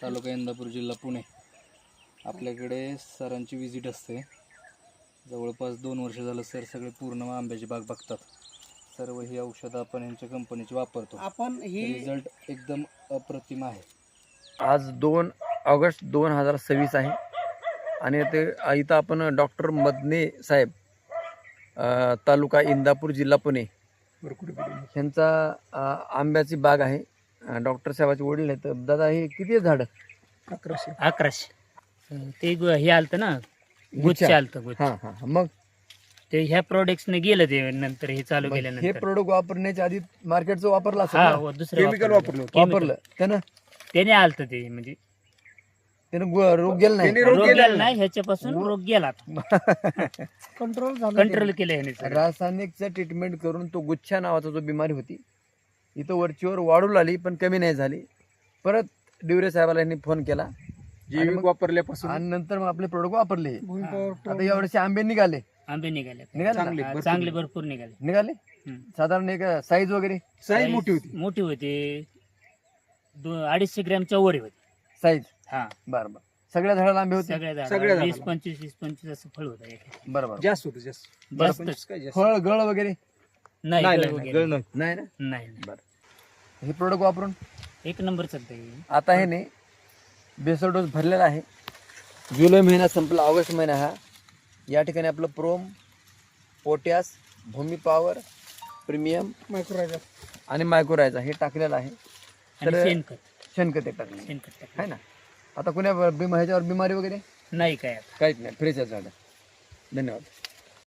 तालुका इंदापूर, जिल्हा पुणे. आपल्याकडे सरांची विजिट असते. जवळपास 2 वर्ष झालं सर सगळे पूर्ण आंब्याची बाग बघतात. सर्व ही औषधं आपण यांच्या कंपनीची वापरतो. आपण ही रिझल्ट एकदम अप्रतिम आहे. आज 2 ऑगस्ट 2026 आहे आणि ते इथं आपण डॉक्टर मदने साहेब तालुका इंदापूर, जिल्हा पुणे यांचा आंब्याची बाग आहे. डॉक्टर साहेबाचे वडील आहेत. दादा हे किती झाड? 1100 ते हे आलतं ना, गुच्छ आलतं गुच्छ. हां हां. मग ते ह्या प्रोडक्ट्सने गेलं ते नंतर हे चालू हे केल्यानंतर. प्रोडक्ट वापरण्याच्या आधी मार्केटचं वापरलं असेल हा ना? हो, दुसरं केमिकल वापरलं. वापरलं त्यानं त्याने आलतं ते, म्हणजे रोग गेला नाही. त्याने रोग रोग गेला गेला नाही, ह्याच्यापासून रोग गेला, कंट्रोल झालं. कंट्रोल केलं ह्याने सगळं. रासायनिकचं ट्रीटमेंट करून तो गुच्छा नावाचा जो बिमारी होती इथं वरचीवर वाढू लागली पण कमी नाही झाली. परत डिवरे साहेबाला यांनी फोन केला जैविक वापरल्यापासून आणि नंतर मग आपले प्रोडक्ट वापरले. भूमिपावर आता यावर्षी आंबे निघाले आंबे निघाले निघाले ना? चांगले, भरपूर. चांगले भरपूर निघाले. निघाले हम्म. साधारण एक साईज वगैरे साईज मोठी होती. मोठी होती, 250 ग्रॅमच्या वर होती. साईज. हा, बरं बरं. सगळ्या झाडाला आंबे होते. सगळ्या सगळ्या झाडाला झाडाला. 20-25 असं फळ होतं एका. बरं बरं. जास्त होतं जास्त. जास्त काय जास्त? फळ गळ वगैरे नाही, नाही, गळ नाही, वगैरे गळ नाही. नाही ना? नाही, नाही. हे प्रोडक्ट वापरून एक नंबर चालतंय. आता हे नाही बेसल डोस भरलेला आहे. जुलै महिना संपला, ऑगस्ट महिना हा. या ठिकाणी आपलं प्रोम, पोटॅश, भूमी पॉवर, प्रीमियम मायक्रोरायझर आणि मायक्रोरायझा हे टाकलेलं आहे. आणि तर शेणखत शेणखत हे टाकले शेणखत टाकलं. आहे ना. आता कुण्या ह्याच्यावर बिमारी वगैरे नाही काय आता. काहीच नाही, फ्रेश आहे झाड. धन्यवाद.